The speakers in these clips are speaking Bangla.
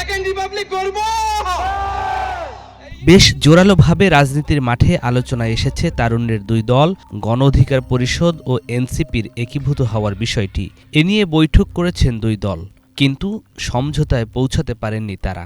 সেকেন্ড রিপাবলিক করব। বেশ জোরালোভাবে রাজনীতির মাঠে আলোচনায় এসেছে তারুণ্যের দুই দল গণ অধিকার পরিষদ ও এনসিপির একীভূত হওয়ার বিষয়টি। এ নিয়ে বৈঠক করেছেন দুই দল, কিন্তু সমঝোতায় পৌঁছাতে পারেননি তারা।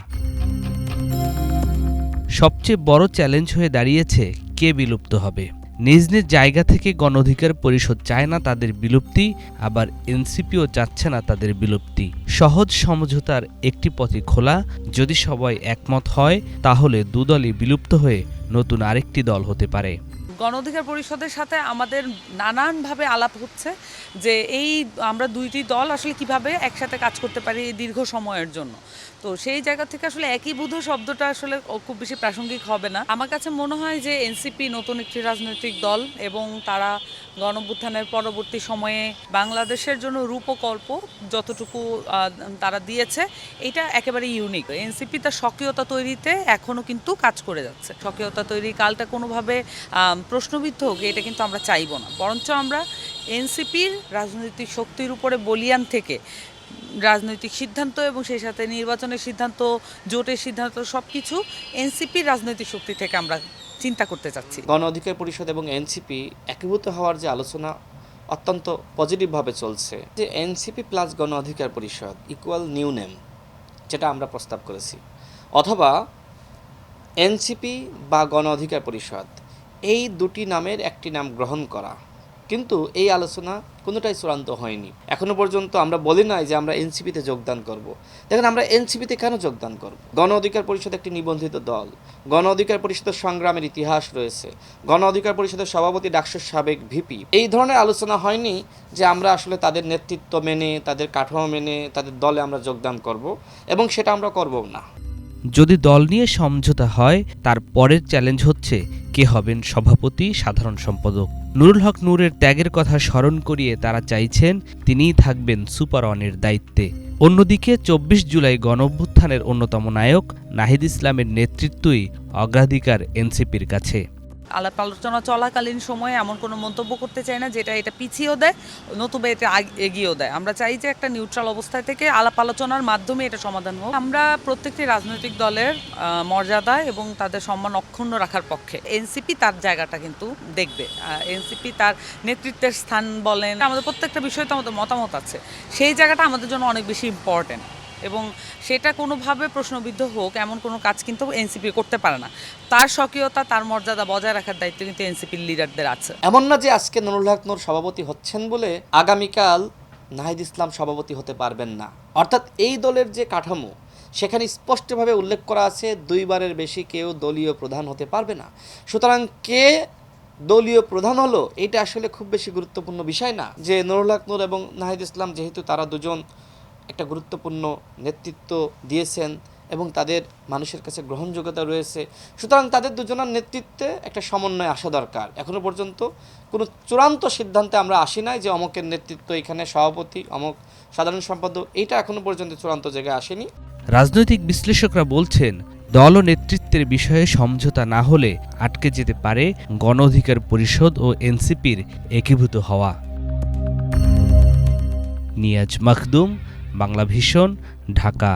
সবচেয়ে বড় চ্যালেঞ্জ হয়ে দাঁড়িয়েছে কে বিলুপ্ত হবে। নিজ নিজ জায়গা থেকে গণ অধিকার পরিষদ চায় না তাদের বিলুপ্তি, আবার এনসিপিও চাচ্ছে না তাদের বিলুপ্তি। সহজ সমঝোতার একটি পথই খোলা, যদি সবাই একমত হয় তাহলে দুদলই বিলুপ্ত হয়ে নতুন আরেকটি দল হতে পারে। গণ অধিকার পরিষদের সাথে আমাদের নানানভাবে আলাপ হচ্ছে যে আমরা দুইটি দল আসলে কিভাবে একসাথে কাজ করতে পারি এই দীর্ঘ সময়ের জন্য। তো সেই জায়গা থেকে আসলে একীভূত শব্দটা আসলে খুব বেশি প্রাসঙ্গিক হবে না। আমার কাছে মনে হয় যে এনসিপি নতুন একটি রাজনৈতিক দল এবং তারা গণঅভ্যুত্থানের পরবর্তী সময়ে বাংলাদেশের জন্য রূপকল্প যতটুকু তারা দিয়েছে এটা একেবারে ইউনিক। এনসিপি তার স্বকীয়তা তৈরিতে এখনও কিন্তু কাজ করে যাচ্ছে। স্বকীয়তা তৈরি কালটা কোনোভাবে প্রশ্নবিদ্ধ হোক এটা কিন্তু আমরা চাইব না, বরঞ্চ আমরা এনসিপির রাজনৈতিক শক্তির উপরে বলিয়ান থেকে রাজনৈতিক সিদ্ধান্ত এবং সেই সাথে নির্বাচনের সিদ্ধান্ত, জোটের সিদ্ধান্ত সবকিছু এনসিপির রাজনৈতিক শক্তি থেকে আমরা চিন্তা করতে চাচ্ছি। গণ অধিকার পরিষদ এবং এনসিপি একীভূত হওয়ার যে আলোচনা অত্যন্ত পজিটিভভাবে চলছে, যে এনসিপি প্লাস গণ অধিকার পরিষদ ইকুয়াল নিউ নেম, যেটা আমরা প্রস্তাব করেছি, অথবা এনসিপি বা গণ অধিকার পরিষদ এই দুটি নামের একটি নাম গ্রহণ করা, কিন্তু এই আলোচনা কোনোটাই চূড়ান্ত হয়নি। এখনো পর্যন্ত আমরা বলি নাই যে আমরা এনসিপিতে যোগদান করব। দেখেন, আমরা এনসিপিতে কেন যোগদান করব? গণ অধিকার পরিষদ একটি নিবন্ধিত দল। গণ অধিকার পরিষদের সংগ্রামের ইতিহাস রয়েছে। গণ অধিকার পরিষদের সভাপতি ডাকসুর সাবেক ভিপি। এই ধরনের আলোচনা হয়নি যে আমরা আসলে তাদের নেতৃত্ব মেনে, তাদের কাঠামো মেনে তাদের দলে আমরা যোগদান করব, এবং সেটা আমরা করব না। যদি দল নিয়ে সমঝোতা হয়, তার পরের চ্যালেঞ্জ হচ্ছে কে হবেন সভাপতি, সাধারণ সম্পাদক। নুরুল হক নূরের ত্যাগের কথা স্মরণ করিয়ে তারা চাইছেন তিনিই থাকবেন সুপার ওয়ানের দায়িত্বে। অন্যদিকে ২৪ জুলাই গণঅভ্যুত্থানের অন্যতম নায়ক নাহিদ ইসলামের নেতৃত্বই অগ্রাধিকার এনসিপির কাছে। আলাপ আলোচনা চলাকালীন সময়ে এমন কোনো মন্তব্য করতে চাই না যেটা এটা পিছিয়েও দেয়, নতুবা এটা এগিয়েও দেয়। আমরা চাই যে একটা নিউট্রাল অবস্থায় থেকে আলাপ আলোচনার মাধ্যমে এটা সমাধান হোক। আমরা প্রত্যেকটি রাজনৈতিক দলের মর্যাদা এবং তাদের সম্মান অক্ষুণ্ণ রাখার পক্ষে। এনসিপি তার জায়গাটা কিন্তু দেখবে, এনসিপি তার নেতৃত্বের স্থান বলেন, আমাদের প্রত্যেকটা বিষয়ে তো আমাদের মতামত আছে, সেই জায়গাটা আমাদের জন্য অনেক বেশি ইম্পর্টেন্ট, এবং সেটা কোনোভাবে প্রশ্নবিদ্ধ হোক এমন কোনো কাজ কিন্তু এনসিপি করতে পারে না। তার স্বকীয়তা, তার মর্যাদা বজায় রাখার দায়িত্ব কিন্তু এনসিপির লিডারদের আছে। এমন না যে আজকে নুরুল হক নূর সভাপতি হচ্ছেন বলে আগামীকাল নাহিদ ইসলাম সভাপতি হতে পারবেন না। অর্থাৎ এই দলের যে কাঠামো, সেখানে স্পষ্টভাবে উল্লেখ করা আছে দুইবারের বেশি কেউ দলীয় প্রধান হতে পারবে না। সুতরাং কে দলীয় প্রধান হলো এটা আসলে খুব বেশি গুরুত্বপূর্ণ বিষয় না। যে নুরুল হক নূর এবং নাহিদ ইসলাম যেহেতু তারা দুজন একটা গুরুত্বপূর্ণ নেতৃত্ব দিয়েছেন এবং তাদের মানুষের কাছে গ্রহণযোগ্যতা রয়েছে, সুতরাং তাদের দুজনের নেতৃত্বে একটা সমন্বয় আসা দরকার। এখনো পর্যন্ত কোনো চূড়ান্ত সিদ্ধান্তে আমরা আসি নাই যে অমকের নেতৃত্ব এখানে সভাপতি, অমক সাধারণ সম্পাদক, এইটা এখনো পর্যন্ত চূড়ান্ত জায়গায় আসেনি। রাজনৈতিক বিশ্লেষকরা বলছেন, দল ও নেতৃত্বের বিষয়ে সমঝোতা না হলে আটকে যেতে পারে গণ অধিকার পরিষদ ও এনসিপির একীভূত হওয়া। নিয়াজ মখদুম, বাংলা ভিশন, ঢাকা।